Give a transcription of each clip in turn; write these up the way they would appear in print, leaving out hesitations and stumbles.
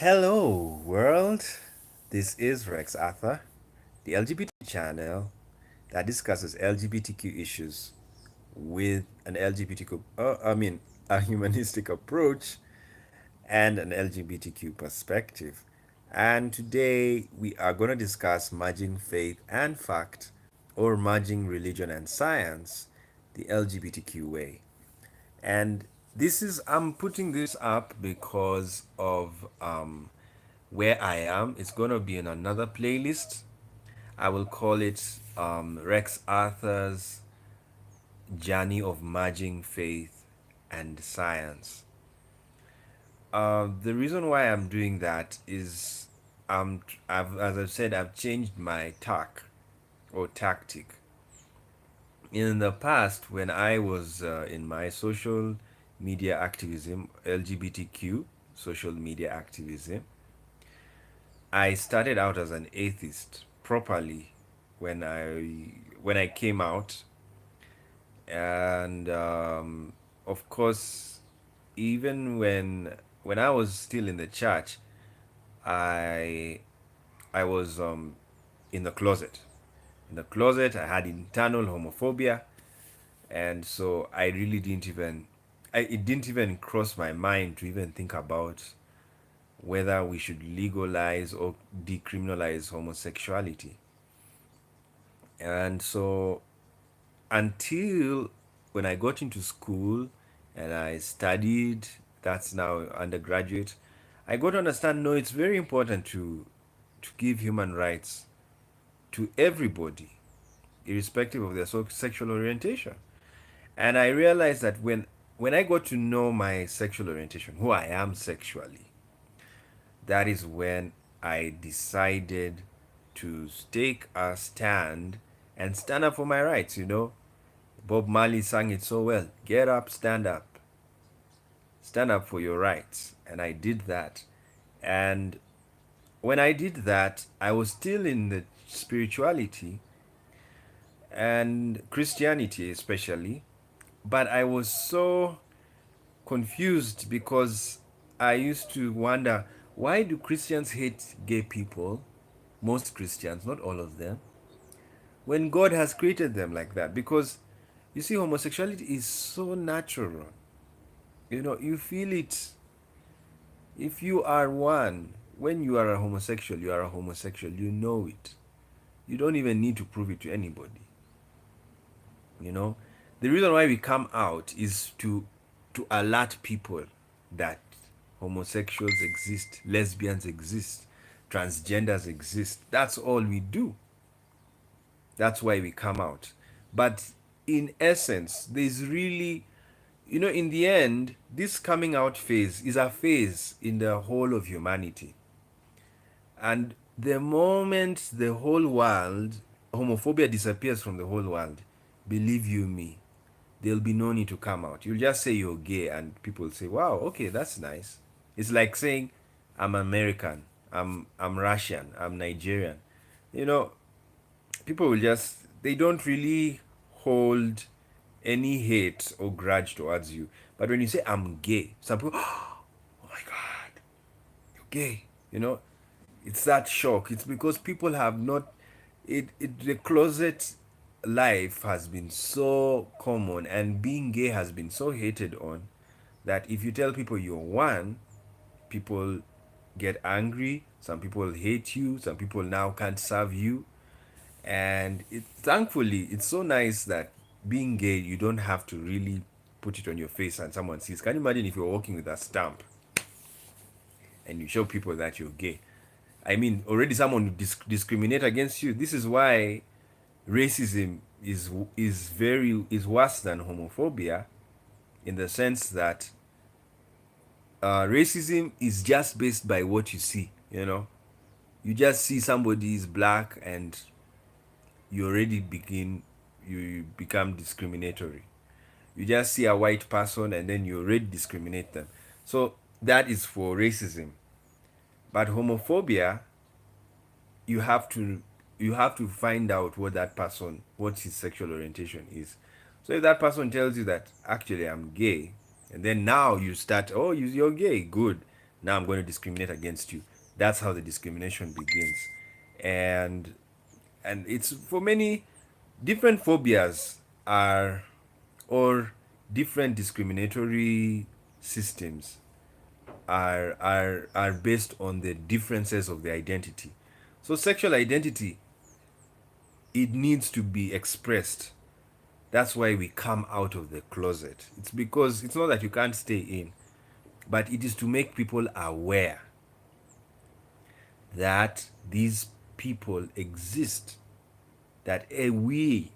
Hello, world. This is Rex Arthur, the LGBT channel that discusses LGBTQ issues with an LGBTQ, a humanistic approach and an LGBTQ perspective. And today we are going to discuss merging faith and fact, or merging religion and science, the LGBTQ way. And I'm putting this up because of where I am. It's going to be in another playlist. I will call it Rex Arthur's Journey of Merging Faith and Science. The reason why I'm doing that is as I've said, I've changed my tack or tactic. In the past, when I was in my social media activism, LGBTQ social media activism, I started out as an atheist properly when I came out, and of course, even when I was still in the church, I I was in the closet. In the closet, I had internal homophobia, and so it didn't even cross my mind to even think about whether we should legalize or decriminalize homosexuality. And so until when I got into school and I studied, that's now undergraduate, I got to understand, no, it's very important to give human rights to everybody, irrespective of their sexual orientation. And I realized that when I got to know my sexual orientation, who I am sexually, that is when I decided to take a stand and stand up for my rights. Bob Marley sang it so well. Get up, stand up. Stand up for your rights. And I did that. And when I did that, I was still in the spirituality and Christianity especially. But I was so confused because I used to wonder, why do Christians hate gay people? Most Christians, not all of them, when God has created them like that. Because you see, homosexuality is so natural. You feel it. If you are one, when you are a homosexual, you are a homosexual. You know it. You don't even need to prove it to anybody. You know, the reason why we come out is to alert people that homosexuals exist, lesbians exist, transgenders exist. That's all we do. That's why we come out. But in essence, there's really, in the end, this coming out phase is a phase in the whole of humanity. And the moment the whole world, homophobia disappears from the whole world, believe you me, there'll be no need to come out. You'll just say you're gay, and people say, "Wow, okay, that's nice." It's like saying, "I'm American, I'm Russian, I'm Nigerian." You know, people will just they don't really hold any hate or grudge towards you. But when you say I'm gay, some people, oh my god, you're gay. You know, it's that shock. It's because people have not the closet life has been so common, and being gay has been so hated on, that if you tell people you're one, people get angry. Some people hate you. Some people now can't serve you. And thankfully it's so nice that being gay, you don't have to really put it on your face and someone sees. Can you imagine if you're walking with a stamp and you show people that you're gay? I mean, already someone would discriminate against you. This is why racism is worse than homophobia, in the sense that racism is just based by what you see. You just see somebody is black, and you become discriminatory. You just see a white person, and then you already discriminate them. So that is for racism. But homophobia, you have to you have to find out what his sexual orientation is. So if that person tells you that actually I'm gay, and then now you start, oh, you're gay, good. Now I'm going to discriminate against you. That's how the discrimination begins. And it's for many different phobias are or different discriminatory systems are based on the differences of the identity. So sexual identity, it needs to be expressed. That's why we come out of the closet. It's because it's not that you can't stay in, but it is to make people aware that these people exist, that we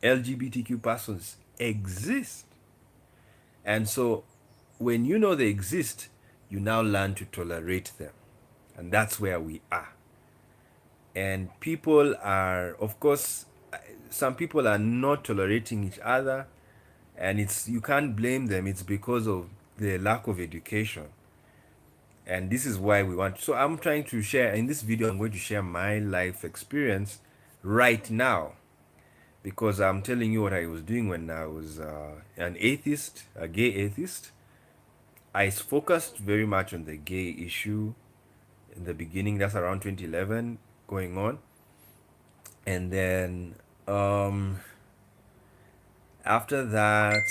LGBTQ persons exist. And so when you know they exist, you now learn to tolerate them. And that's where we are. And people are, of course, some people are not tolerating each other, and it's, you can't blame them. It's because of the lack of education. And this is why we want, so I'm trying to share in this video, I'm going to share my life experience right now, because I'm telling you what I was doing when I was an atheist, a gay atheist. I focused very much on the gay issue in the beginning. That's around 2011 going on. And then after that,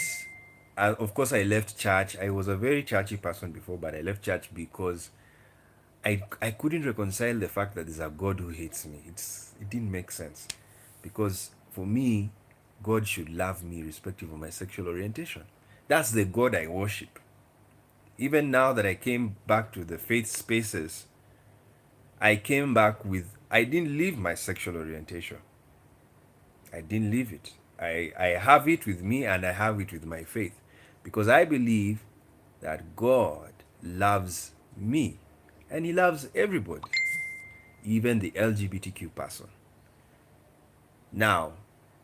of course, I left church. I was a very churchy person before, but I left church because I couldn't reconcile the fact that there's a God who hates me. It didn't make sense, because for me, God should love me irrespective of my sexual orientation. That's the God I worship. Even now that I came back to the faith spaces, I came back with, I didn't leave my sexual orientation. I didn't leave it. I have it with me, and I have it with my faith, because I believe that God loves me, and He loves everybody, even the LGBTQ person. Now,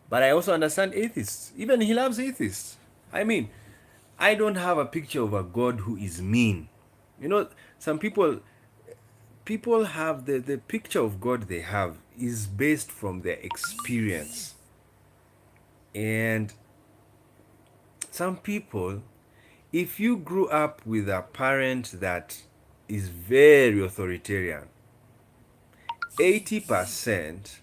but I also understand atheists. Even He loves atheists. I mean, I don't have a picture of a God who is mean. You know, some people have the picture of God they have is based from their experience. And some people, if you grew up with a parent that is very authoritarian, 80%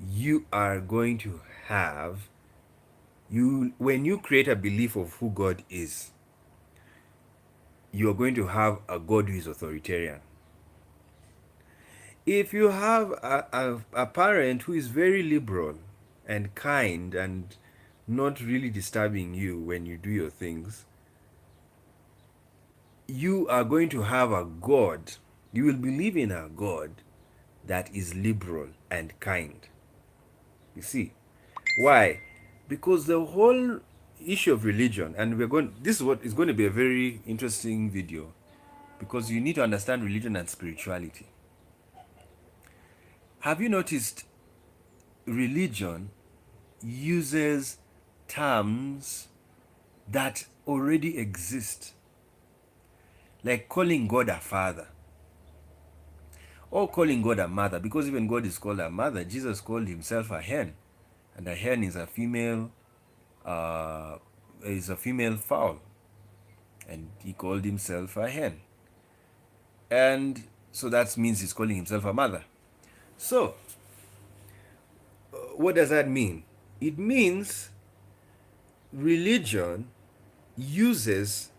you are going to have, you, when you create a belief of who God is, you're going to have a God who is authoritarian. If you have a parent who is very liberal and kind and not really disturbing you when you do your things, you are going to have a God, you will believe in a God that is liberal and kind. You see? Why? Because the whole issue of religion, and this is what is going to be a very interesting video, because you need to understand religion and spirituality. Have you noticed religion uses terms that already exist, like calling God a father or calling God a mother, because even God is called a mother. Jesus called himself a hen, and a hen is a female fowl, and he called himself a hen, and so that means he's calling himself a mother. So what does that mean? It means religion uses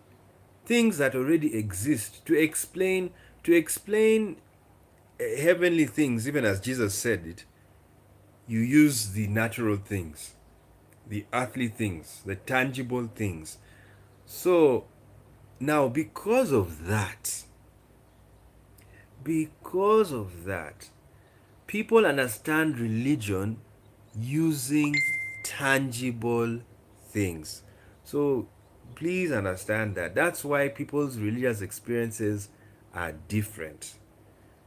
things that already exist to explain heavenly things. Even as Jesus said it, you use the natural things, the earthly things, the tangible things. So now, because of that, people understand religion using tangible things. So please understand that. That's why people's religious experiences are different.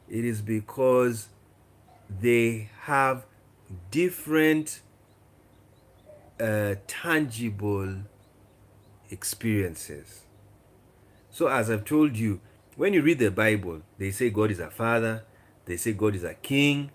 It is because they have different tangible experiences. So as I've told you, when you read the Bible, they say God is a father, they say God is a king,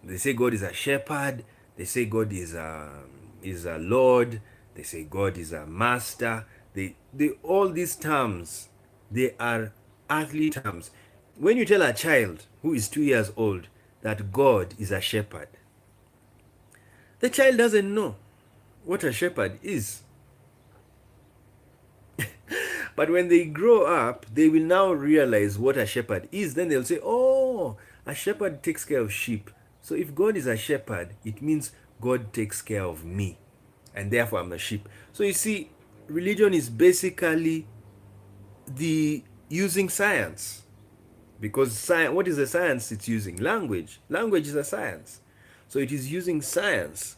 they say God is a shepherd, they say God is a Lord, they say God is a master. They all these terms They are earthly terms. When you tell a child who is 2 years old that God is a shepherd, the child doesn't know what a shepherd is. But when they grow up, they will now realize what a shepherd is. Then they'll say, oh, a shepherd takes care of sheep. So if God is a shepherd, it means God takes care of me. And therefore I'm a sheep. So you see, religion is basically the using science. Because science, what is the science it's using? Language. Language is a science. So it is using science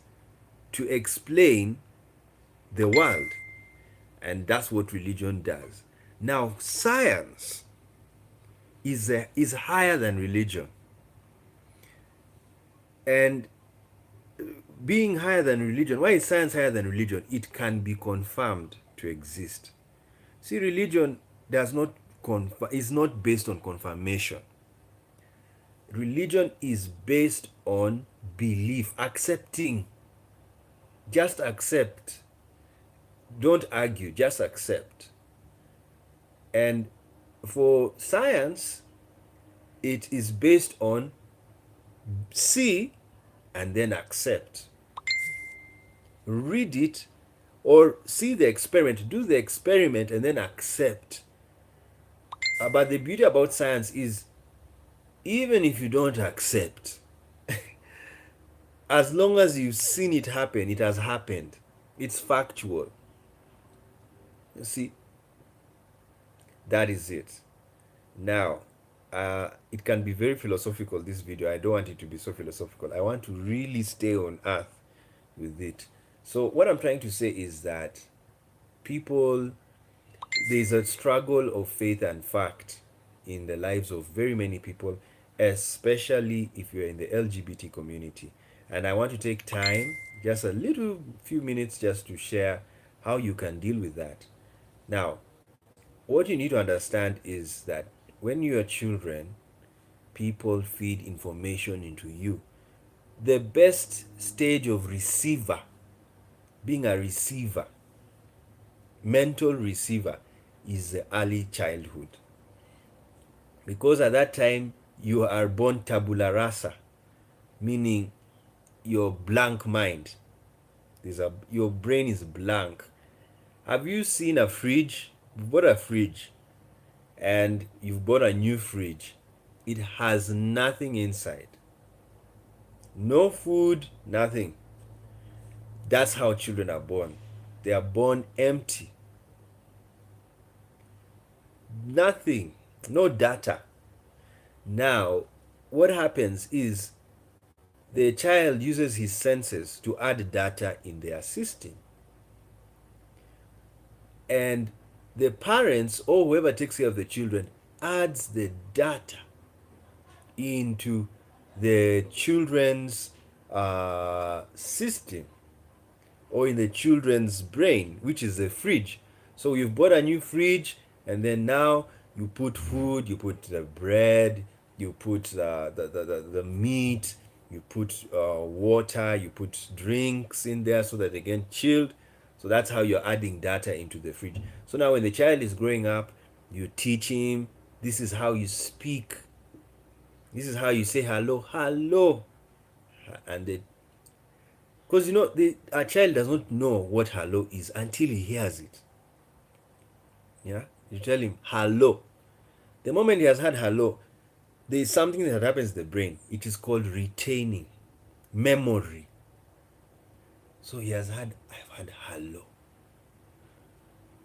to explain the world. And that's what religion does. Now, science is higher than religion. And being higher than religion, why is science higher than religion? It can be confirmed to exist. See, religion does not is not based on confirmation. Religion is based on belief, accepting. Just accept. Don't argue, just accept. And for science, it is based on see and then accept. Read it or see the experiment, do the experiment and then accept. But the beauty about science is even if you don't accept, as long as you've seen it happen, it has happened. It's factual. You see, that is it. Now, it can be very philosophical, this video. I don't want it to be so philosophical. I want to really stay on earth with it. So what I'm trying to say is that people, there's a struggle of faith and fact in the lives of very many people, especially if you're in the LGBT community. And I want to take time, just a little few minutes, just to share how you can deal with that. Now, what you need to understand is that when you are children, people feed information into you. The best stage of receiver, being a receiver, mental receiver, is the early childhood. Because at that time, you are born tabula rasa, meaning your blank mind. Your brain is blank. Have you seen a fridge? You bought a fridge and you've bought a new fridge. It has nothing inside. No food, nothing. That's how children are born. They are born empty. Nothing. No data. Now, what happens is the child uses his senses to add data in their system. And the parents or whoever takes care of the children adds the data into the children's system or in the children's brain, which is the fridge. So you've bought a new fridge and then now you put food, you put the bread, you put the meat, you put water, you put drinks in there so that they get chilled. So that's how you're adding data into the fridge. So now when the child is growing up, you teach him, this is how you speak. This is how you say hello, hello. And they, because a child does not know what hello is until he hears it. Yeah? You tell him hello. The moment he has had hello, there is something that happens in the brain. It is called retaining, memory. So I've had hello.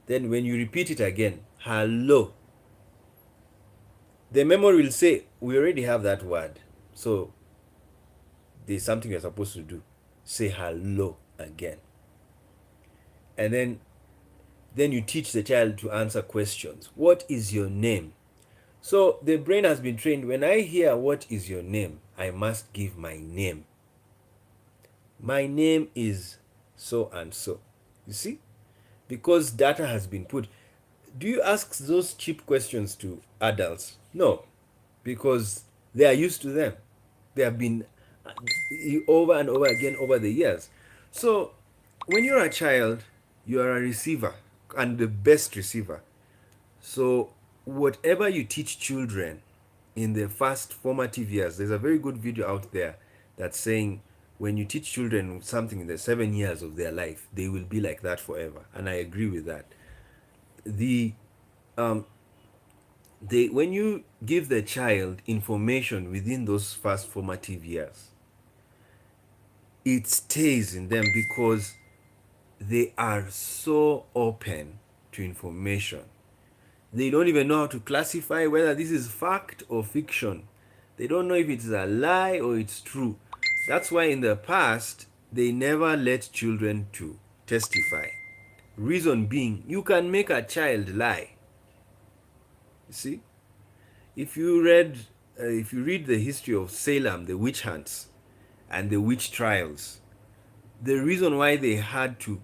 Then when you repeat it again, hello, the memory will say, we already have that word. So there's something you're supposed to do. Say hello again. And then you teach the child to answer questions. What is your name? So the brain has been trained. When I hear what is your name, I must give my name. My name is so and so. You see? Because data has been put. Do you ask those cheap questions to adults? No, because they are used to them. They have been over and over again over the years. So when you're a child, you are a receiver and the best receiver. So whatever you teach children in the first formative years, there's a very good video out there that's saying when you teach children something in the 7 years of their life, they will be like that forever. And I agree with that. The they when you give the child information within those first formative years, it stays in them because they are so open to information. They don't even know how to classify whether this is fact or fiction. They don't know if it's a lie or it's true. That's why in the past they never let children to testify. Reason being, you can make a child lie. You see, if you read the history of Salem, the witch hunts, and the witch trials, the reason why they had to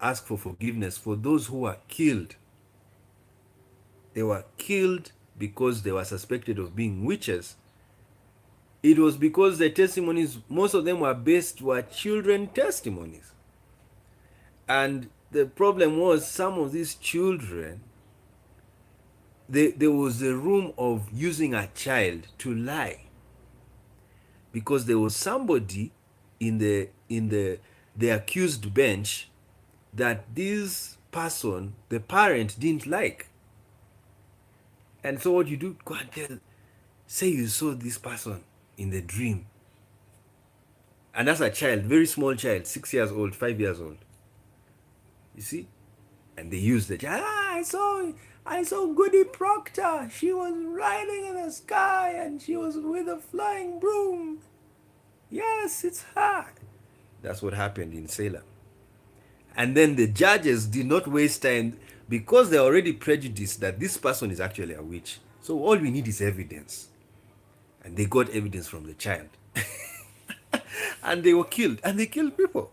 ask for forgiveness for those who were killed. They were killed because they were suspected of being witches. It was because the testimonies, most of them were children testimonies. And the problem was some of these children, there was a room of using a child to lie. Because there was somebody in the accused bench that this person, the parent, didn't like. And so what you do, go and tell, say you saw this person in the dream. And that's a child, very small child, 6 years old, 5 years old. You see? And they use the child. I saw Goody Proctor. She was riding in the sky and she was with a flying broom. Yes, it's her. That's what happened in Salem. And then the judges did not waste time because they're already prejudiced that this person is actually a witch. So all we need is evidence. And they got evidence from the child. And they were killed. And they killed people.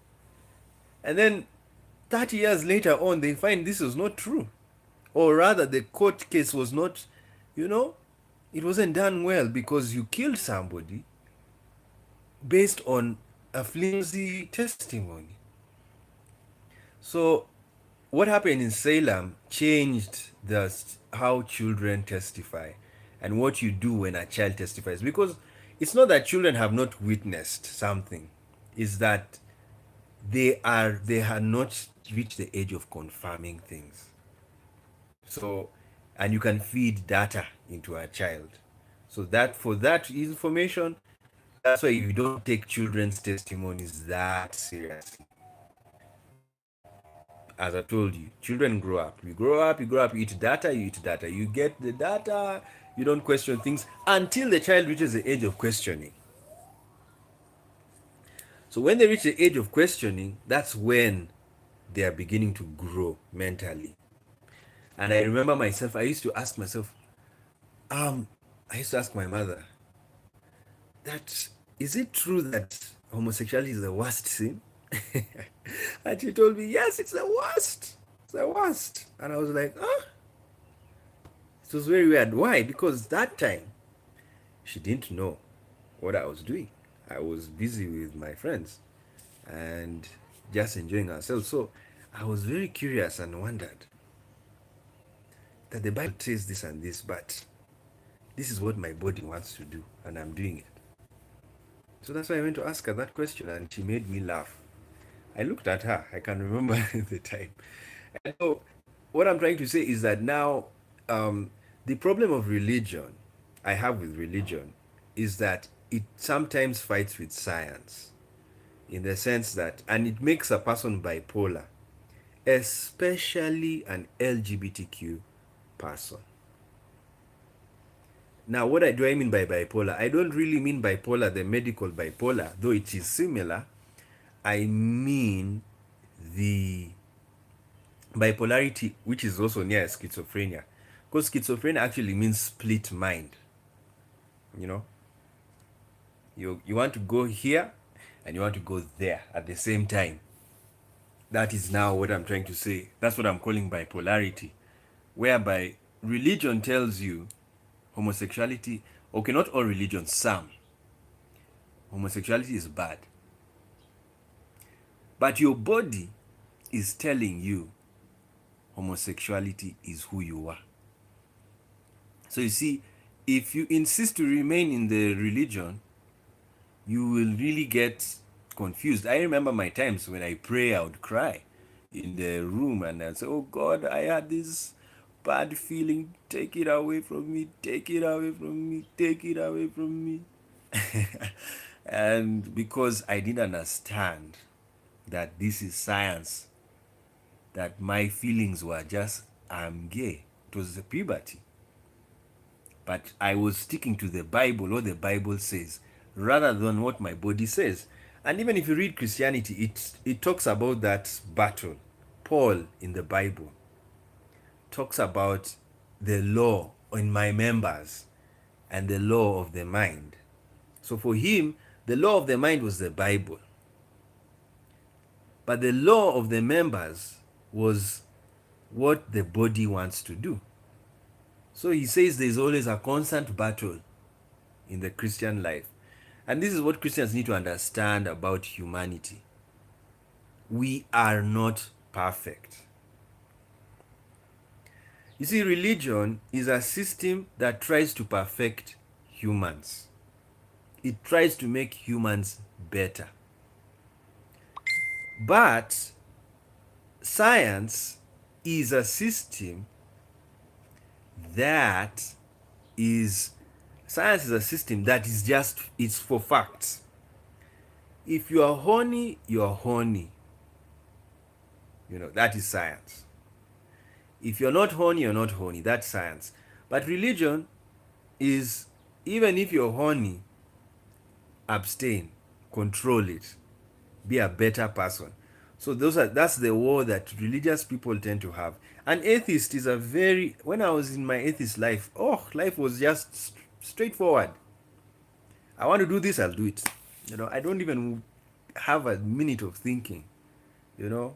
And then 30 years later on, they find this was not true. Or rather, the court case was not, it wasn't done well because you killed somebody based on a flimsy testimony. So what happened in Salem changed how children testify and what you do when a child testifies. Because it's not that children have not witnessed something, it's that they had not reached the age of confirming things. So, and you can feed data into a child. So that for that information, that's why you don't take children's testimonies that seriously. As I told you, children grow up. You grow up, you eat data, You get the data, you don't question things until the child reaches the age of questioning. So when they reach the age of questioning, that's when they are beginning to grow mentally. And I remember myself, I used to ask my mother, that is it true that homosexuality is the worst sin? And she told me, yes, it's the worst. It's the worst. And I was like, it was very weird. Why? Because that time she didn't know what I was doing. I was busy with my friends and just enjoying ourselves. So I was very curious and wondered that the Bible says this and this, but this is what my body wants to do, and I'm doing it. So that's why I went to ask her that question, and she made me laugh. I looked at her. I can remember the time. And so what I'm trying to say is that now the problem of religion I have with religion is that it sometimes fights with science, in the sense that, and it makes a person bipolar, especially an LGBTQ person. Now, what do I mean by bipolar? I don't really mean bipolar, the medical bipolar, though it is similar. I mean the bipolarity, which is also near schizophrenia. Because schizophrenia actually means split mind. You want to go here and you want to go there at the same time. That is now what I'm trying to say. That's what I'm calling bipolarity. Whereby religion tells you homosexuality, okay, not all religions, some. Homosexuality is bad. But your body is telling you homosexuality is who you are. So you see, if you insist to remain in the religion, you will really get confused. I remember my times when I pray, I would cry in the room and I'd say, "Oh God, I had this bad feeling. Take it away from me. Take it away from me. Take it away from me." And because I didn't understand that this is science, that my feelings were just, I'm gay. It was the puberty. But I was sticking to the Bible, what the Bible says, rather than what my body says. And even if you read Christianity, it talks about that battle. Paul in the Bible talks about the law in my members and the law of the mind. So for him, the law of the mind was the Bible. But the law of the members was what the body wants to do. So he says there's always a constant battle in the Christian life. And this is what Christians need to understand about humanity. We are not perfect. You see, religion is a system that tries to perfect humans. It tries to make humans better. But science is a system that is science is a system that is just, it's for facts. If you are horny, you are horny. That is science. If you're not horny, you're not horny. That's science. But religion is, even if you're horny, abstain, control it, be a better person. So that's the war that religious people tend to have. An atheist is a very, when I was in my atheist life, life was just straightforward. I want to do this, I'll do it. I don't even have a minute of thinking. I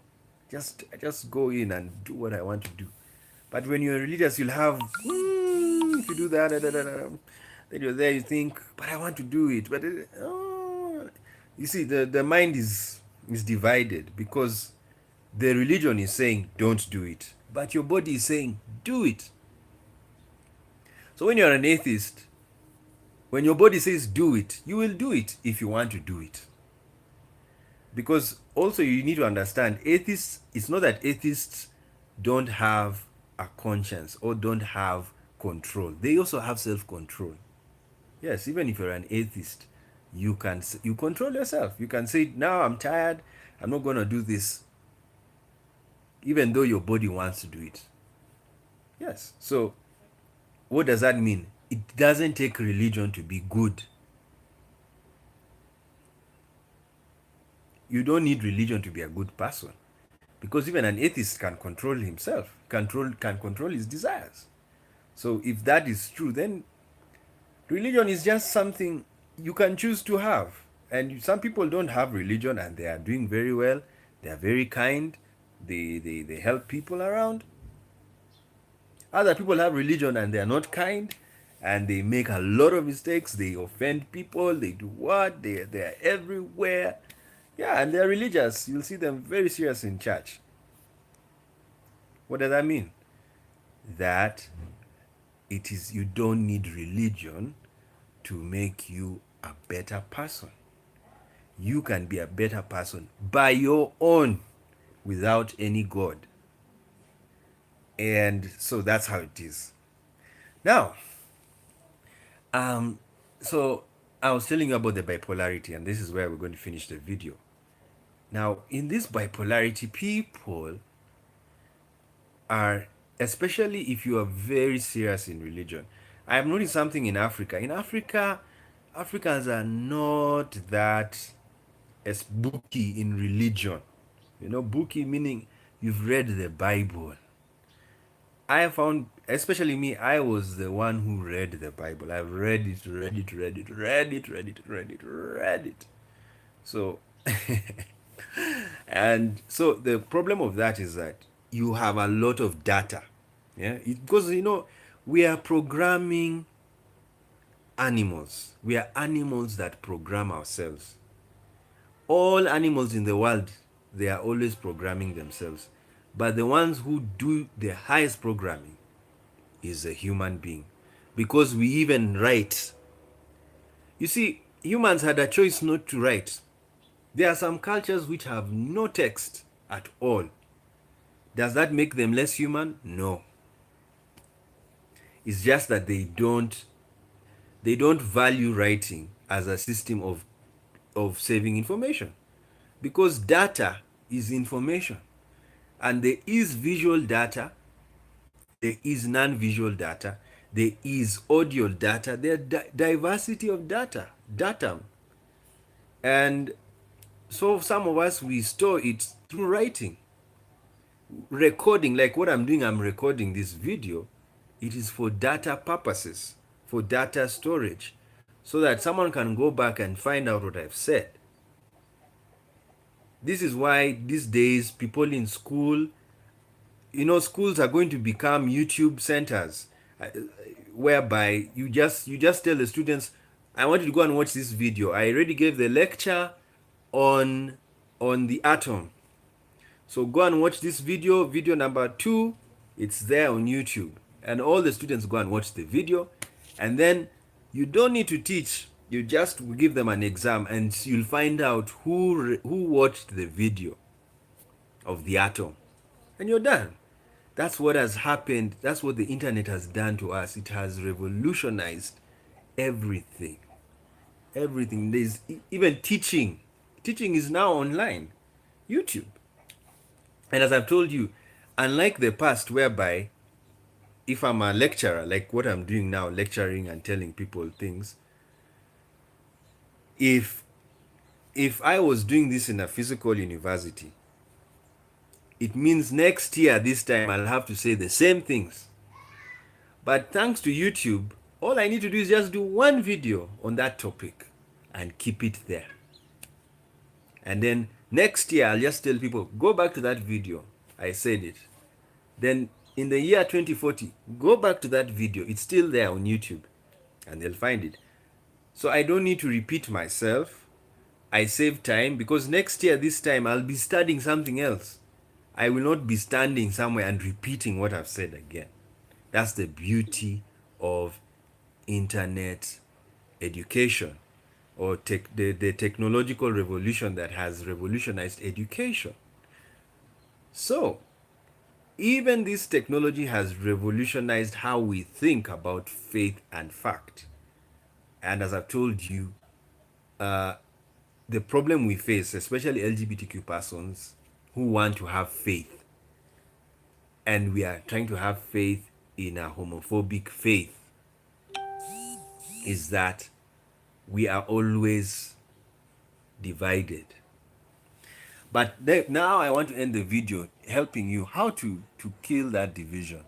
just go in and do what I want to do. But when you're religious, you'll have, if you do that, then you're there, you think, but I want to do it. But you see, the mind is divided because the religion is saying, don't do it. But your body is saying, do it. So when you're an atheist, when your body says do it, you will do it if you want to do it. Because also you need to understand, atheists, it's not that atheists don't have a conscience or don't have control. They also have self-control. Yes, even if you're an atheist, you control yourself. You can say, now I'm tired, I'm not going to do this, even though your body wants to do it. Yes. So what does that mean? It doesn't take religion to be good. You don't need religion to be a good person, because even an atheist can control himself, can control his desires. So if that is true, then religion is just something you can choose to have. And some people don't have religion and they are doing very well. They are very kind. They help people around. Other people have religion and they are not kind, and they make a lot of mistakes. They offend people. They do what? They are everywhere. Yeah, and they are religious. You'll see them very serious in church. What does that mean? That it is, you don't need religion to make you a better person. You can be a better person by your own, without any God. And so that's how it is. Now, so I was telling you about the bipolarity, and this is where we're going to finish the video. Now, in this bipolarity, people are, especially if you are very serious in religion. I have noticed something in Africa. In Africa, Africans are not that as booky in religion. Booky meaning you've read the Bible. I found, especially me, I was the one who read the Bible. I've read it. So, and so the problem of that is that you have a lot of data. Yeah, because we are programming animals. We are animals that program ourselves. All animals in the world, they are always programming themselves. But the ones who do the highest programming is a human being. because we even write. You see, humans had a choice not to write. There are some cultures which have no text at all. Does that make them less human? No. It's just that they don't value writing as a system of saving information, because data is information, and there is visual data, there is non-visual data, there is audio data, there are diversity of data, and so some of us, we store it through writing, recording. Like what I'm doing, I'm recording this video. It is for data purposes, for data storage, so that someone can go back and find out what I've said. This is why these days people in school, schools are going to become YouTube centers, whereby you just tell the students, I want you to go and watch this video. I already gave the lecture on the atom, so go and watch this video number 2. It's there on YouTube, and all the students go and watch the video, and then you don't need to teach. You just give them an exam, and you'll find out who watched the video of the atom, and you're done. That's what has happened. That's what the internet has done to us. It has revolutionized everything. Everything. There's even teaching. Teaching is now online, YouTube. And as I've told you, unlike the past, whereby if I'm a lecturer, like what I'm doing now, lecturing and telling people things, if I was doing this in a physical university, it means next year this time I'll have to say the same things. But thanks to YouTube, all I need to do is just do one video on that topic and keep it there. And then next year I'll just tell people, go back to that video, I said it. Then in the year 2040, go back to that video, it's still there on YouTube, and they'll find it. So I don't need to repeat myself. I save time, because next year this time I'll be studying something else. I will not be standing somewhere and repeating what I've said again. That's the beauty of internet education, or the technological revolution that has revolutionized education. So even this technology has revolutionized how we think about faith and fact. And as I've told you, the problem we face, especially LGBTQ persons who want to have faith, and we are trying to have faith in a homophobic faith, is that we are always divided. But now I want to end the video helping you how to kill that division.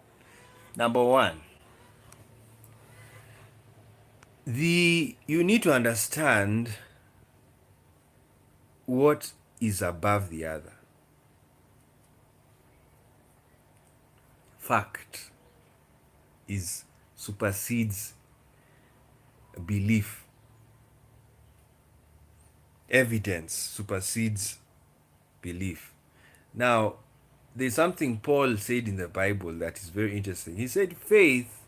Number one, you need to understand what is above the other. Fact supersedes belief. Evidence supersedes belief. Now, there's something Paul said in the Bible that is very interesting. He said faith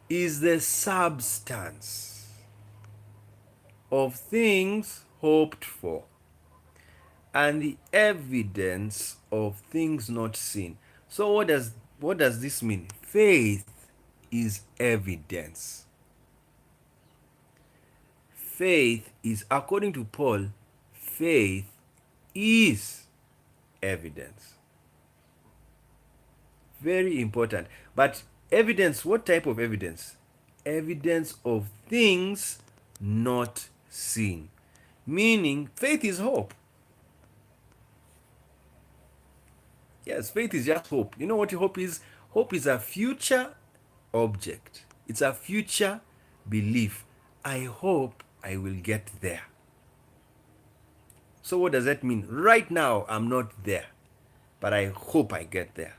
is the substance of things hoped for, and the evidence of things not seen. So what does this mean? Faith is evidence. Faith is, according to Paul, faith is evidence. Very important. But evidence, what type of evidence? Evidence of things not seen. Meaning, faith is hope. Yes, faith is just hope. You know what hope is? Hope is a future object. It's a future belief. I hope I will get there. So what does that mean? Right now, I'm not there, but I hope I get there.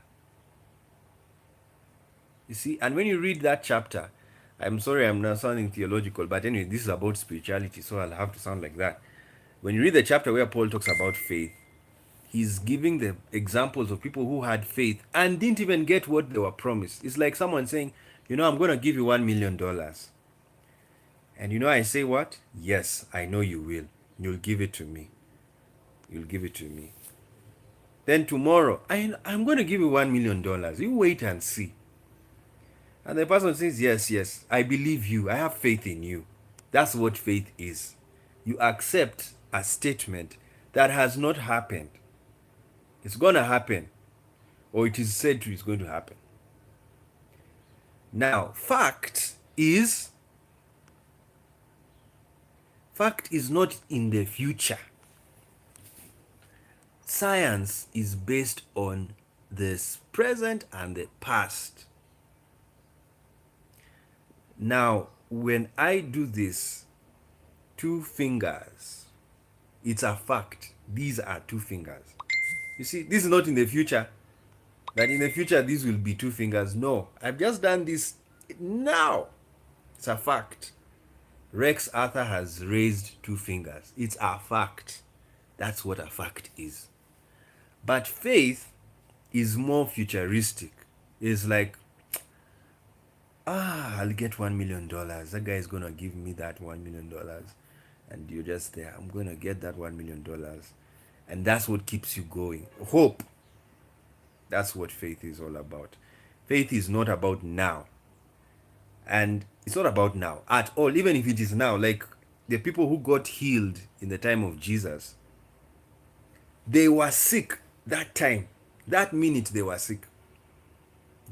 You see, and when you read that chapter, I'm sorry I'm not sounding theological, but anyway, this is about spirituality, so I'll have to sound like that. When you read the chapter where Paul talks about faith, he's giving the examples of people who had faith and didn't even get what they were promised. It's like someone saying, I'm going to give you $1 million. And I say what? Yes, I know you will. You'll give it to me. You'll give it to me. Then tomorrow, I'm going to give you $1 million. You wait and see. And the person says, yes, yes, I believe you. I have faith in you. That's what faith is. You accept a statement that has not happened. It's going to happen, or it is said to is going to happen. Now, fact is not in the future. Science is based on this present and the past. Now, when I do this, 2 fingers, it's a fact. These are 2 fingers. You see, this is not in the future. That in the future, these will be 2 fingers. No, I've just done this now. It's a fact. Rex Arthur has raised 2 fingers. It's a fact. That's what a fact is. But faith is more futuristic. It's like, I'll get $1 million. That guy is going to give me that $1 million. And you're just there. I'm going to get that $1 million. And that's what keeps you going. Hope. That's what faith is all about. Faith is not about now. And it's not about now at all. Even if it is now, like the people who got healed in the time of Jesus, they were sick that time. That minute they were sick.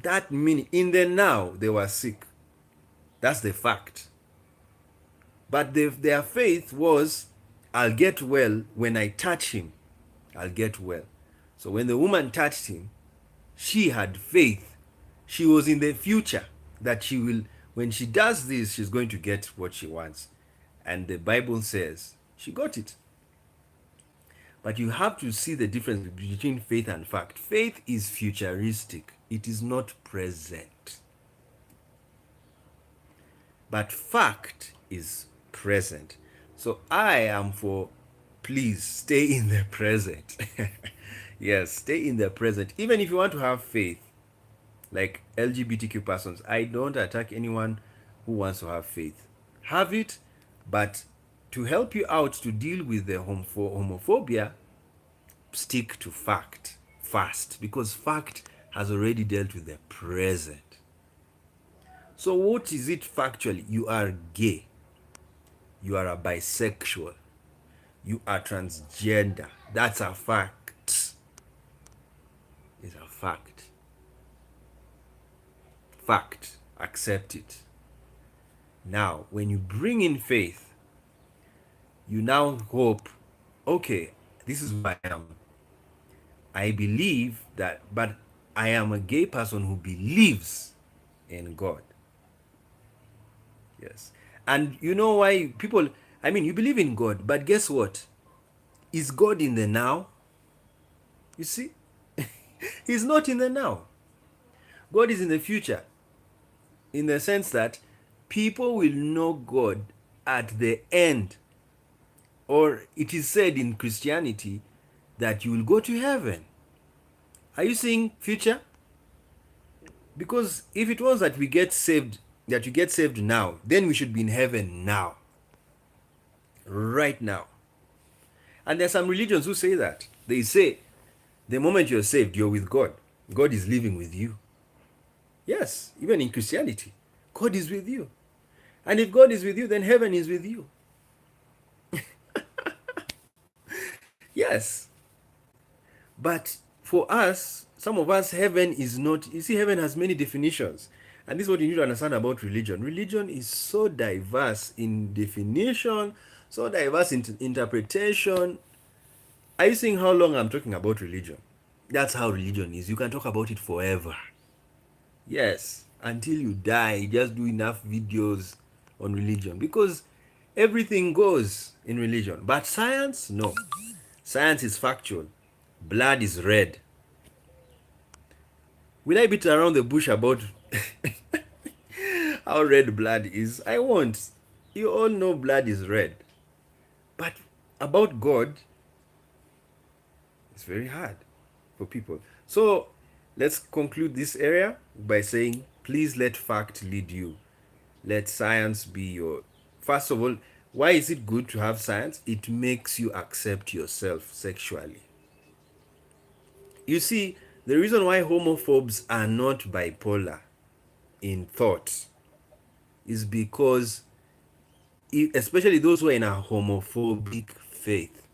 That minute, in the now, they were sick. That's the fact. But their faith was, I'll get well when I touch him. I'll get well. So when the woman touched him, she had faith. She was in the future that she will, when she does this, she's going to get what she wants. And the Bible says she got it. But you have to see the difference between faith and fact. Faith is futuristic. It is not present. But fact is present. So I am for, please stay in the present. Yes, stay in the present. Even if you want to have faith, like LGBTQ persons, I don't attack anyone who wants to have faith. Have it, but to help you out to deal with the homophobia, stick to fact first, because fact has already dealt with the present. So what is it factually? You are gay. You are a bisexual. You are transgender. That's a fact. It's a fact. Fact. Accept it. Now, when you bring in faith, you now hope, okay, this is who I am. I believe that, but I am a gay person who believes in God. Yes. And you know why people, you believe in God, but guess what? Is God in the now? You see? He's not in the now. God is in the future. In the sense that people will know God at the end. Or it is said in Christianity that you will go to heaven. Are you seeing future? Because if it was that we get saved, that you get saved now, then we should be in heaven now. Right now. And there's some religions who say that. They say, the moment you're saved, you're with God. God is living with you. Yes, even in Christianity, God is with you. And if God is with you, then heaven is with you. Yes. But for us, some of us, heaven is not, you see, heaven has many definitions. And this is what you need to understand about religion. Religion is so diverse in definition, so diverse in interpretation. Are you seeing how long I'm talking about religion? That's how religion is. You can talk about it forever. Yes, until you die, just do enough videos on religion, because everything goes in religion. But science, no. Science is factual. Blood is red. Will I beat around the bush about how red blood is? I won't. You all know blood is red. But about God, it's very hard for people. So let's conclude this area by saying Please let fact lead you. Let science be your. First of all, why is it good to have science? It makes you accept yourself sexually. You see, the reason why homophobes are not bipolar in thought is because, especially those who are in a homophobic faith,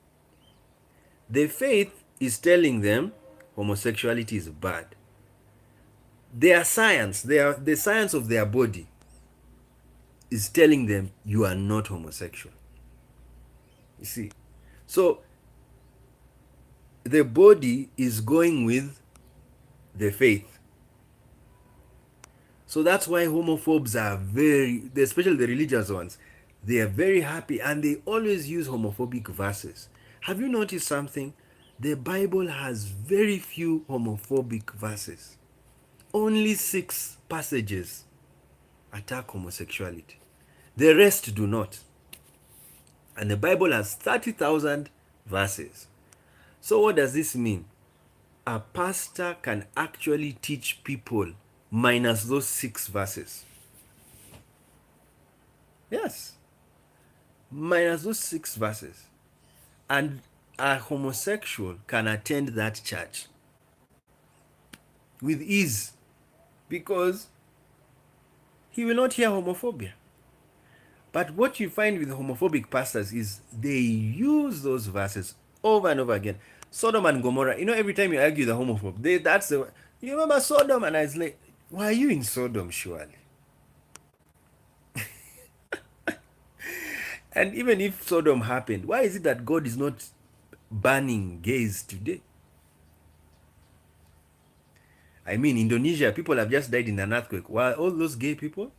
the faith is telling them homosexuality is bad. Their science, the science of their body is telling them you are not homosexual. You see, so the body is going with the faith. So that's why homophobes are very, especially the religious ones, they are very happy and they always use homophobic verses. Have you noticed something? The Bible has very few homophobic verses. Only 6 passages attack homosexuality. The rest do not. And the Bible has 30,000 verses. So what does this mean? A pastor can actually teach people minus those 6 verses. Yes. Minus those 6 verses. And a homosexual can attend that church with ease because he will not hear homophobia. But what you find with homophobic pastors is they use those verses over and over again. Sodom and Gomorrah. Every time you argue the homophobe, that's the. You remember Sodom? And I was like, why are you in Sodom, surely? And even if Sodom happened, why is it that God is not banning gays today? I mean, Indonesia, people have just died in an earthquake. Why all those gay people?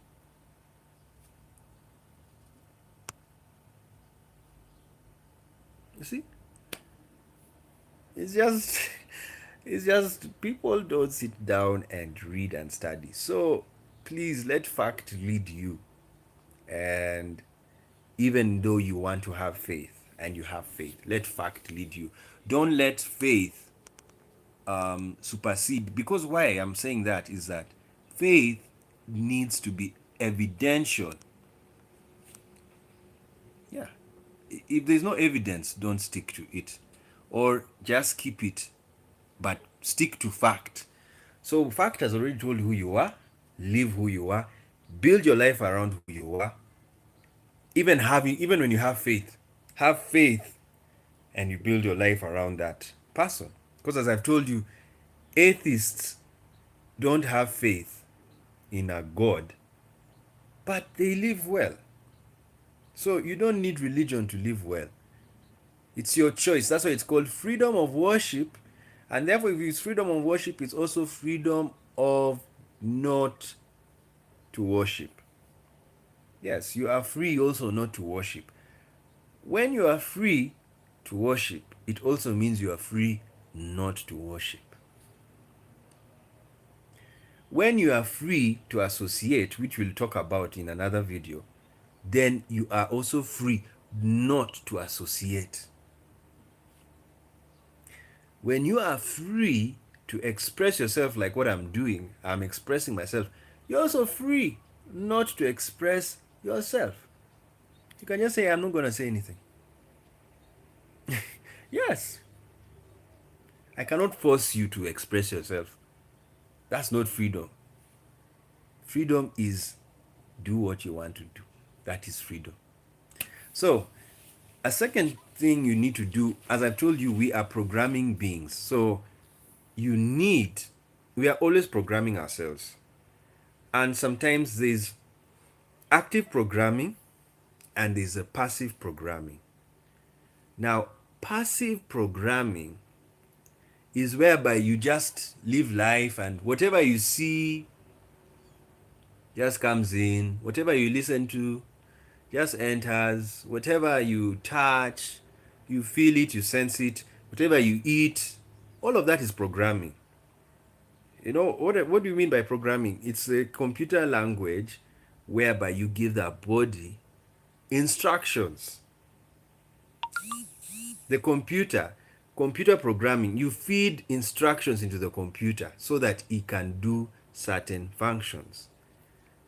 You see? It's just it's just people don't sit down and read and study. So please let fact lead you. And even though you want to have faith and you have faith, let fact lead you. Don't let faith supersede. Because why I'm saying that is that faith needs to be evidential. Yeah. If there's no evidence, don't stick to it. Or just keep it, but stick to fact. So fact has already told you who you are, live who you are, build your life around who you are. Even when you have faith and you build your life around that person. Because as I've told you, atheists don't have faith in a God, but they live well. So you don't need religion to live well. It's your choice. That's why it's called freedom of worship. And therefore, if it's freedom of worship, it's also freedom of not to worship. Yes, you are free also not to worship. When you are free to worship, it also means you are free not to worship. When you are free to associate, which we'll talk about in another video, then you are also free not to associate. When you are free to express yourself like what I'm doing, I'm expressing myself, you're also free not to express yourself. You can just say, I'm not going to say anything. Yes. I cannot force you to express yourself. That's not freedom. Freedom is do what you want to do. That is freedom. So, a second thing you need to do, as I've told you, we are programming beings. So, we are always programming ourselves. And sometimes there's active programming and there's a passive programming. Now, passive programming is whereby you just live life and whatever you see just comes in, whatever you listen to just enters, whatever you touch, you feel it, you sense it, whatever you eat, all of that is programming. What do you mean by programming? It's a computer language whereby you give the body instructions. The computer programming, you feed instructions into the computer so that it can do certain functions.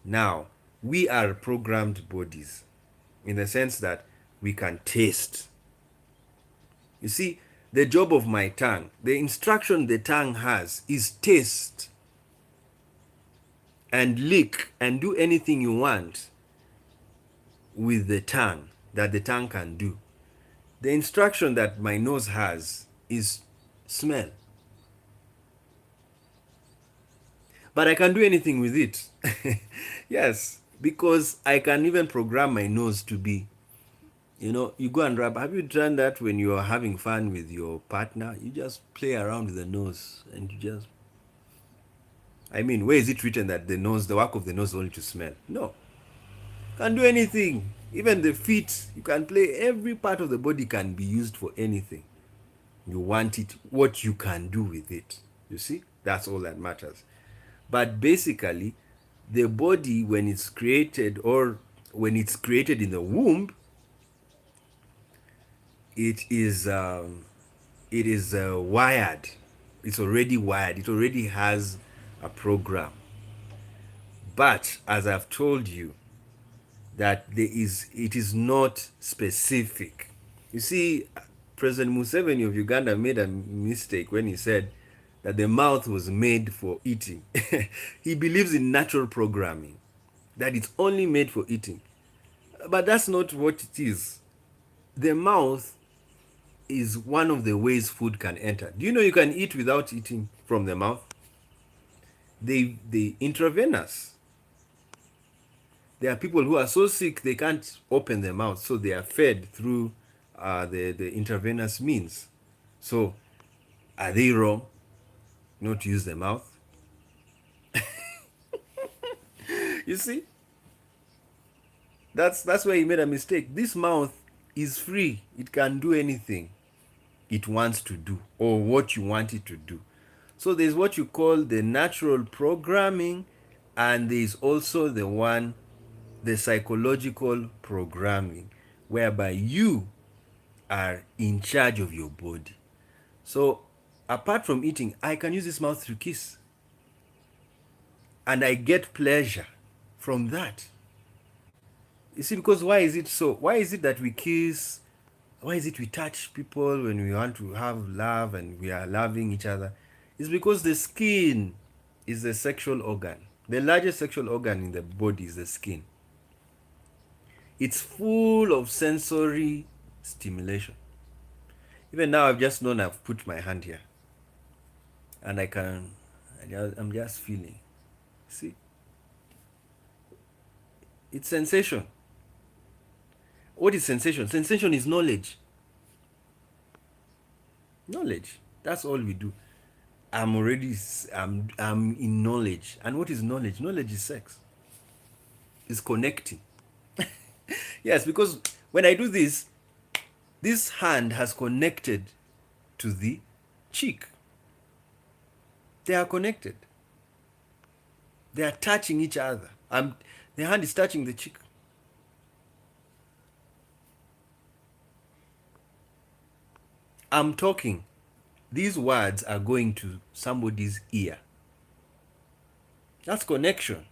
Now, we are programmed bodies in the sense that we can taste. You see, the job of my tongue, the instruction the tongue has is taste and lick and do anything you want with the tongue that the tongue can do. The instruction that my nose has is smell. But I can do anything with it. Yes, because I can even program my nose to be, you go and rub. Have you done that when you are having fun with your partner? You just play around with the nose and you just, I mean, where is it written that the work of the nose is only to smell? No. Can do anything. Even the feet, you can play. Every part of the body can be used for anything. You want it, what you can do with it. You see? That's all that matters. But basically, the body, when it's created or when it's created in the womb, it is wired. It's already wired. It already has a program. But as I've told you, that it is not specific. You see, President Museveni of Uganda made a mistake when he said that the mouth was made for eating. He believes in natural programming, that it's only made for eating. But that's not what it is. The mouth is one of the ways food can enter. Do you know you can eat without eating from the mouth? They intravenous. There are people who are so sick they can't open their mouth, so they are fed through the intravenous means. So, are they wrong not to use the mouth? You see, that's where he made a mistake. This mouth is free; it can do anything it wants to do, or what you want it to do. So there's what you call the natural programming, and there's also the psychological programming, whereby you are in charge of your body. So apart from eating, I can use this mouth to kiss, and I get pleasure from that. You see, because why is it so? Why is it that we kiss? Why is it we touch people when we want to have love and we are loving each other? It's because the skin is the sexual organ. The largest sexual organ in the body is the skin. It's full of sensory stimulation. Even now, I've put my hand here, and I'm just feeling. See, it's sensation. What is sensation? Sensation is knowledge. Knowledge. That's all we do. I'm in knowledge. And what is knowledge? Knowledge is sex. It's connecting. Yes, because when I do this hand has connected to the cheek. They are connected. They are touching each other. The hand is touching the cheek. I'm talking. These words are going to somebody's ear. That's connection.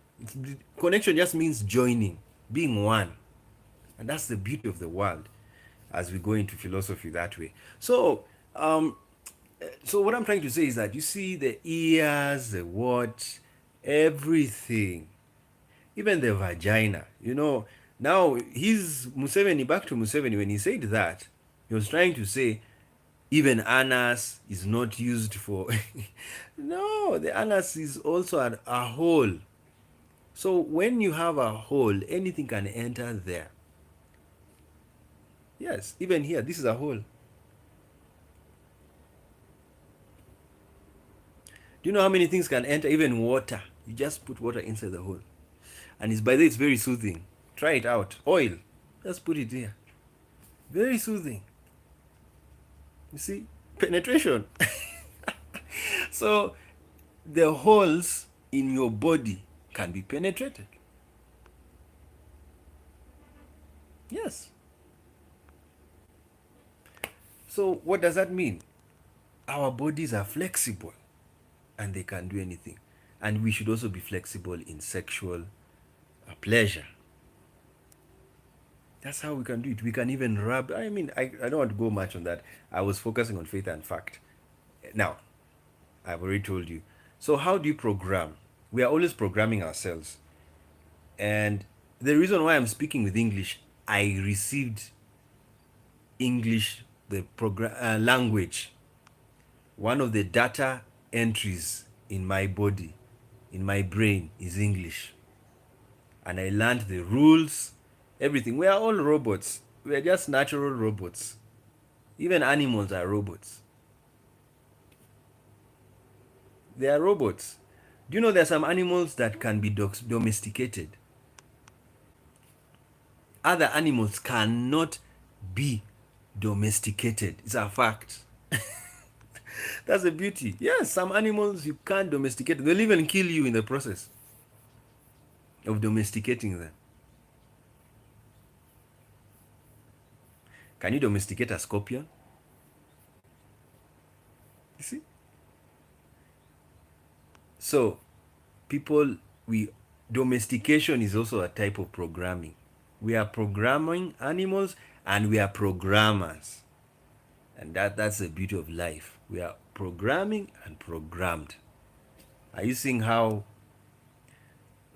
Connection just means joining, being one. And that's the beauty of the world as we go into philosophy that way. So what I'm trying to say is that you see the ears, the what, everything, even the vagina, now he's Museveni, back to Museveni, when he said that, he was trying to say even anus is not used for no, the anus is also a hole. So when you have a hole, anything can enter there. Yes, even here, this is a hole. Do you know how many things can enter? Even water. You just put water inside the hole. And it's very soothing. Try it out. Oil. Just put it here. Very soothing. You see? Penetration. So the holes in your body can be penetrated. Yes. So what does that mean? Our bodies are flexible and they can do anything. And we should also be flexible in sexual pleasure. That's how we can do it. We can even rub. I mean, I don't want to go much on that. I was focusing on faith and fact. Now, I've already told you. So, how do you program? We are always programming ourselves. And the reason why I'm speaking with English, I received English, the program language. One of the data entries in my body, in my brain, is English. And I learned the rules, everything. We are all robots. We are just natural robots. Even animals are robots. They are robots. Do you know there are some animals that can be domesticated? Other animals cannot be domesticated. It's a fact. That's the beauty. Yes, some animals you can't domesticate. They'll even kill you in the process of domesticating them. Can you domesticate a scorpion? You see? So, people, domestication is also a type of programming. We are programming animals and we are programmers. And that's the beauty of life. We are programming and programmed. Are you seeing how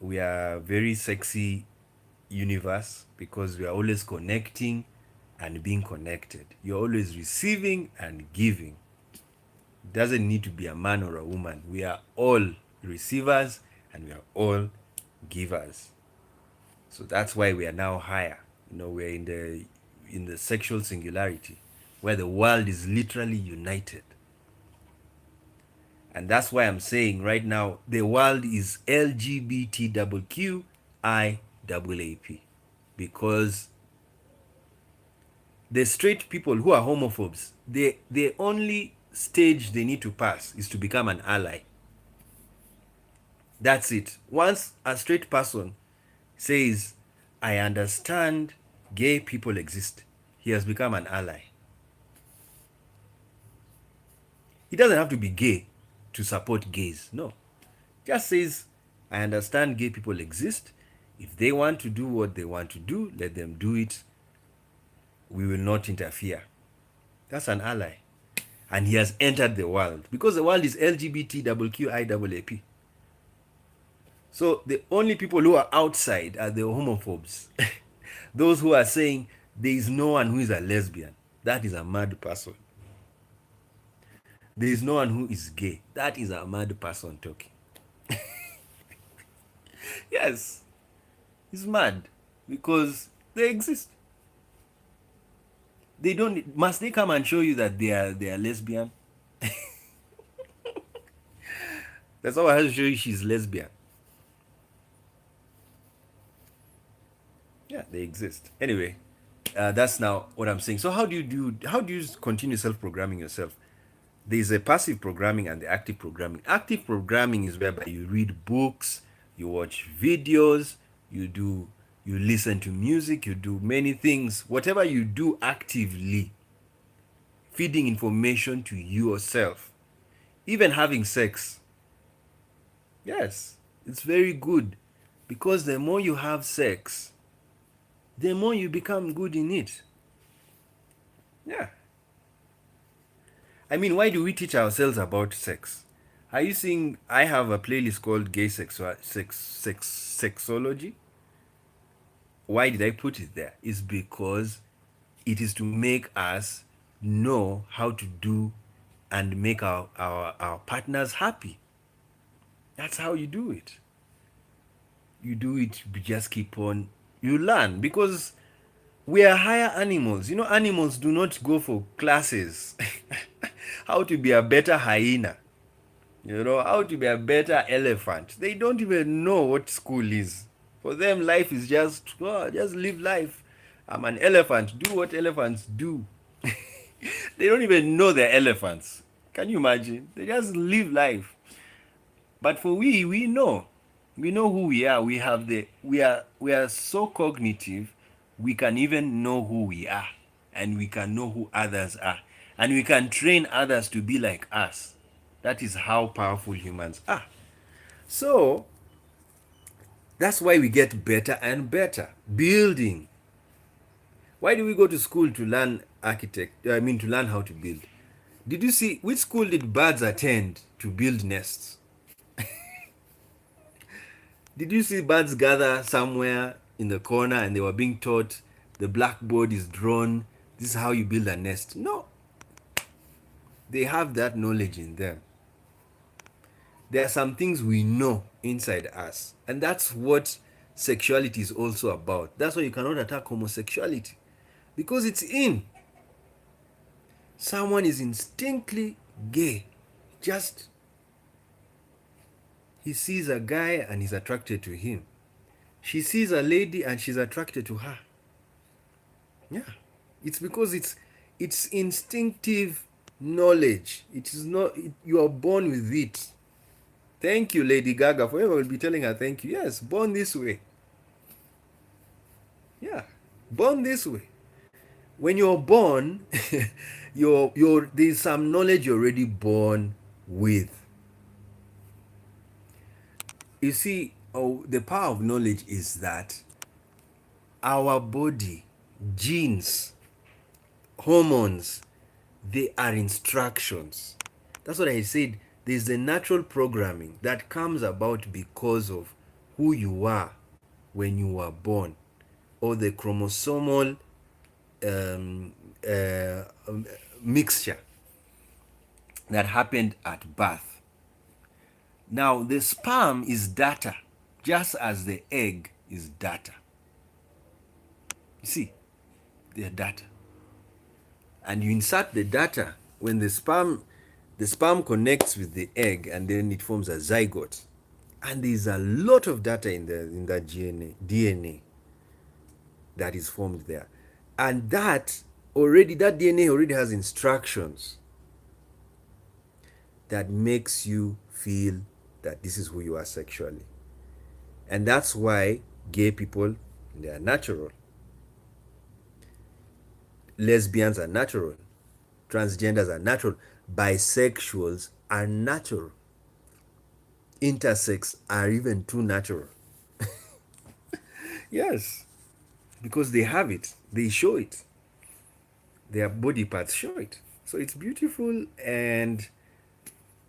we are a very sexy universe because we are always connecting and being connected? You're always receiving and giving. It doesn't need to be a man or a woman. We are all receivers and we are all givers. So that's why we are now higher. We're in the sexual singularity where the world is literally united. And that's why I'm saying right now the world is LGBTQIAAP, because the straight people who are homophobes, the only stage they need to pass is to become an ally. That's it. Once a straight person says, I understand gay people exist, he has become an ally. He doesn't have to be gay to support gays. No. Just says, I understand gay people exist. If they want to do what they want to do, let them do it. We will not interfere. That's an ally. And he has entered the world because the world is LGBTQIAAP. So the only people who are outside are the homophobes. Those who are saying there is no one who is a lesbian. That is a mad person. There is no one who is gay. That is a mad person talking. Yes, it's mad because they exist. They don't. Must they come and show you that they are lesbian? That's all I have to show you. She's lesbian. Yeah, they exist. Anyway, that's now what I'm saying. So how do you continue self-programming yourself? There's a passive programming and the active programming. Active programming is whereby you read books, you watch videos, you listen to music, you do many things. Whatever you do actively, feeding information to yourself, even having sex. Yes, it's very good because the more you have sex, the more you become good in it. Yeah. I mean, why do we teach ourselves about sex? Are you seeing? I have a playlist called Gay Sexology. Why did I put it there? It's because it is to make us know how to do and make our partners happy. That's how you do it. You do it, you just keep on, you learn because we are higher animals. Animals do not go for classes. How to be a better hyena, how to be a better elephant. They don't even know what school is. For them, life is just live life. I'm an elephant, do what elephants do. They don't even know they're elephants. Can you imagine? They just live life. But for we know. We know who we are. We are so cognitive, we can even know who we are, and we can know who others are, and we can train others to be like us. That is how powerful humans are. So that's why we get better and better building. Why do we go to school to learn to learn how to build? Did you see which school did birds attend to build nests? Did you see birds gather somewhere in the corner and they were being taught the blackboard is drawn, this is how you build a nest? No. They have that knowledge in them. There are some things we know inside us, and that's what sexuality is also about. That's why you cannot attack homosexuality, because it's in. Someone is instinctively gay. Just he sees a guy and he's attracted to him. She sees a lady and she's attracted to her. Yeah. It's because it's instinctive knowledge. It is not you are born with it. Thank you, Lady Gaga. Forever will be telling her thank you. Yes, born this way. Yeah. Born this way. When you're born, there's some knowledge you're already born with. You see, the power of knowledge is that our body, genes, hormones, they are instructions. That's what I said. There's the natural programming that comes about because of who you are when you were born, or the chromosomal um, uh, um, mixture that happened at birth. Now, the sperm is data, just as the egg is data. You see, they're data. And you insert the data when the sperm connects with the egg, and then it forms a zygote. And there's a lot of data in that DNA that is formed there. And that DNA already has instructions that makes you feel that this is who you are sexually. And that's why gay people, they are natural. Lesbians are natural. Transgenders are natural. Bisexuals are natural. Intersex are even too natural. Yes, because they have it. They show it. Their body parts show it. So it's beautiful, and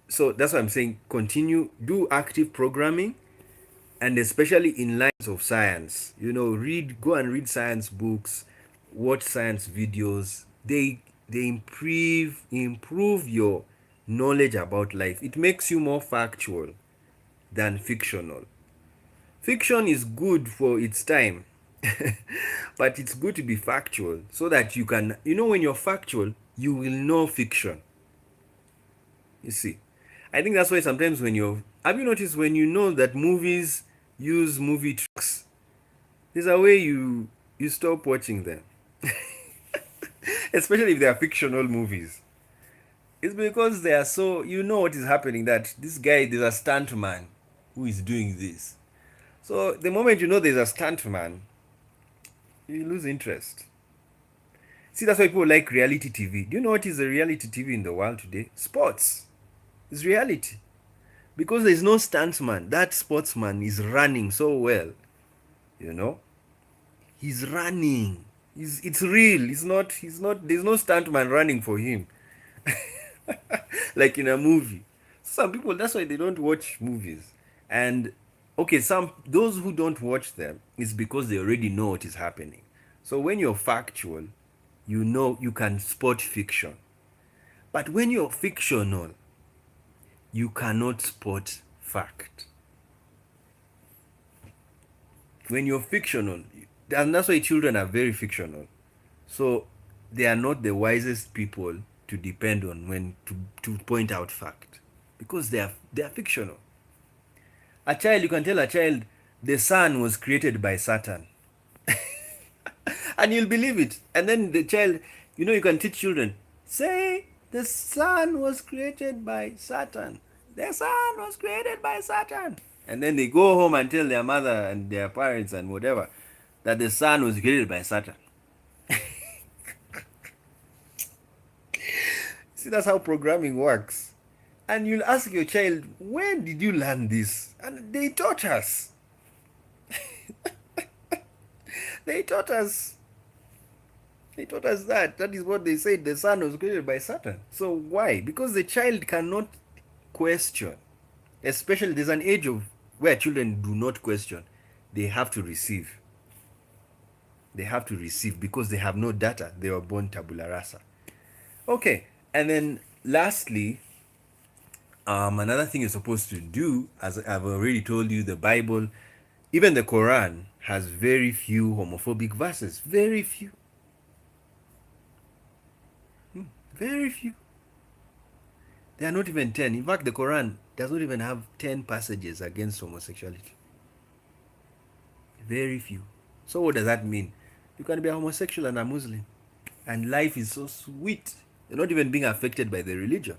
so that's what I'm saying. Continue, do active programming, and especially in lines of science. Go and read science books, watch science videos. They improve your knowledge about life. It makes you more factual than fictional. Fiction is good for its time, but it's good to be factual so that you can, when you're factual, you will know fiction. You see, I think that's why sometimes have you noticed when you know that movies use movie tricks, there's a way you stop watching them, especially if they are fictional movies. It's because they are so, what is happening, that this guy, there's a stuntman who is doing this. So the moment you know there's a stuntman, you lose interest. See, that's why people like reality TV. Do you know what is the reality TV in the world today? Sports. It's reality. Because there's no stuntman. That sportsman is running so well. He's running. It's real. There's no stuntman running for him. Like in a movie. Some people, that's why they don't watch movies. And okay, those who don't watch them is because they already know what is happening. So when you're factual, you can spot fiction. But when you're fictional, you cannot spot fact. When you're fictional, and that's why children are very fictional. So they are not the wisest people to depend on when to point out fact, because they are fictional. You can tell a child the sun was created by Saturn, and you'll believe it. And then the child, you can teach children, say the sun was created by Saturn. The sun was created by Saturn. And then they go home and tell their mother and their parents and whatever that the sun was created by Saturn. See, that's how programming works. And you'll ask your child, when did you learn this? And they taught us. They taught us. They taught us that. That is what they said. The sun was created by Saturn. So why? Because the child cannot question. Especially there's an age of where children do not question. They have to receive. They have to receive because they have no data. They were born tabula rasa. Okay. And then lastly, another thing you're supposed to do, as I've already told you, the Bible, even the Quran, has very few homophobic verses. Very few. Very few. There are not even 10. In fact, the Quran does not even have 10 passages against homosexuality. Very few. So what does that mean? You can be a homosexual and a Muslim. And life is so sweet. You're not even being affected by the religion.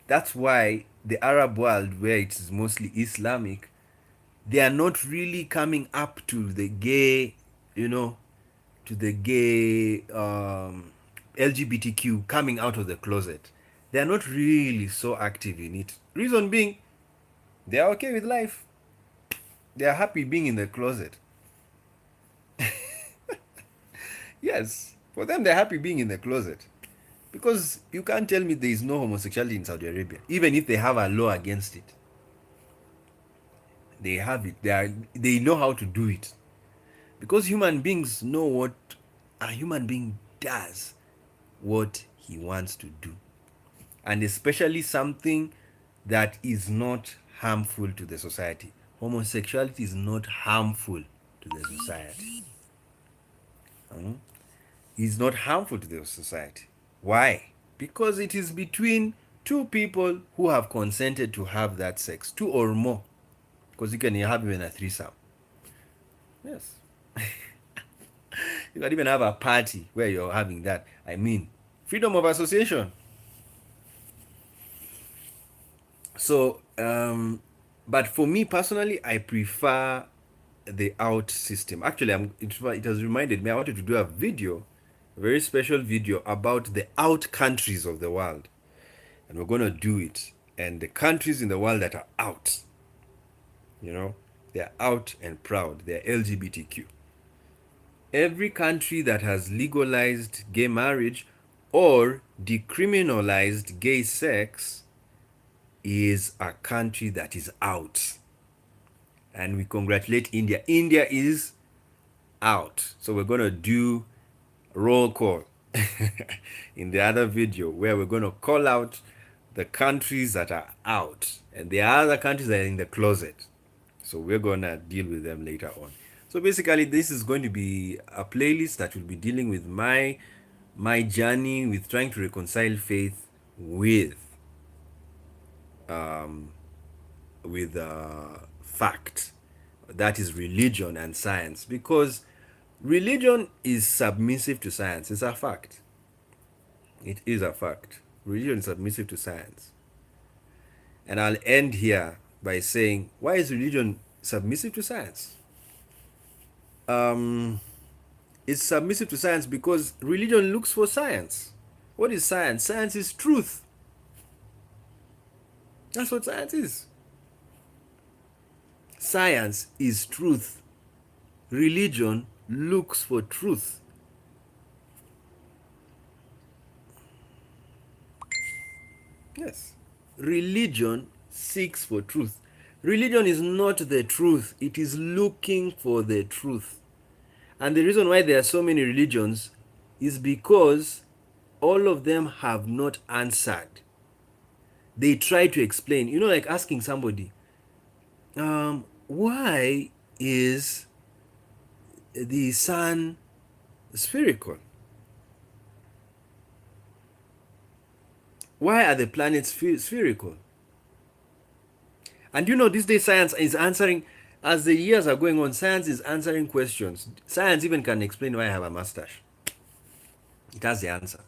That's why the Arab world, where it is mostly Islamic, they are not really coming up to the gay, to the gay LGBTQ coming out of the closet. They are not really so active in it. Reason being, they are okay with life. They are happy being in the closet. Yes, for them, they're happy being in the closet. Because you can't tell me there is no homosexuality in Saudi Arabia, even if they have a law against it. They have it. They know how to do it. Because human beings know what a human being does, what he wants to do. And especially something that is not harmful to the society. Homosexuality is not harmful to the society. It's not harmful to the society. Why? Because it is between two people who have consented to have that sex, two or more. Because you can have even a threesome. Yes. You can even have a party where you're having that. I mean, freedom of association. So, but for me personally, I prefer the out system. Actually, it has reminded me, I wanted to do a video, a very special video about the out countries of the world. And we're going to do it. And the countries in the world that are out, they're out and proud. They're LGBTQ. Every country that has legalized gay marriage or decriminalized gay sex is a country that is out. And we congratulate India. India is out. So we're going to do roll call in the other video where we're going to call out the countries that are out. And there are other countries that are in the closet. So we're going to deal with them later on. So basically, this is going to be a playlist that will be dealing with my journey with trying to reconcile faith with fact, that is religion and science, because religion is submissive to science. It's a fact. It is a fact. Religion is submissive to science. And I'll end here by saying, why is religion submissive to science? It's submissive to science because religion looks for science. What is science? Science is truth. That's what science is. Science is truth. Religion looks for truth. Yes. Religion seeks for truth. Religion is not the truth. It is looking for the truth. And the reason why there are so many religions is because all of them have not answered. They try to explain. Like asking somebody, why is the sun spherical? Why are the planets spherical? And these days science is answering, as the years are going on, science is answering questions. Science even can explain why I have a mustache. It has the answer.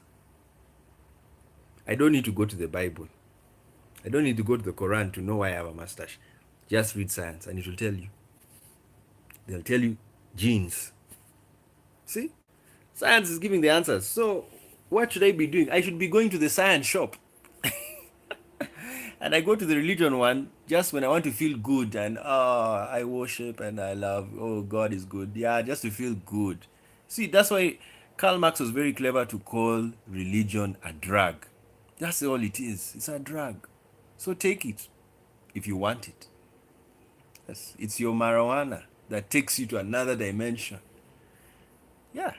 I don't need to go to the Bible. I don't need to go to the Quran to know why I have a mustache. Just read science and it will tell you. They'll tell you genes. See? Science is giving the answers. So what should I be doing? I should be going to the science shop And I go to the religion one just when I want to feel good and I worship and I love, oh, God is good. Yeah, just to feel good. See, that's why Karl Marx was very clever to call religion a drug. That's all it is. It's a drug. So take it if you want it. Yes, it's your marijuana that takes you to another dimension. Yeah.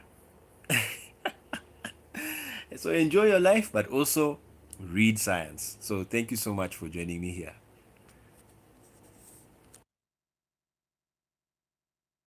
So enjoy your life, but also read science. So thank you so much for joining me here.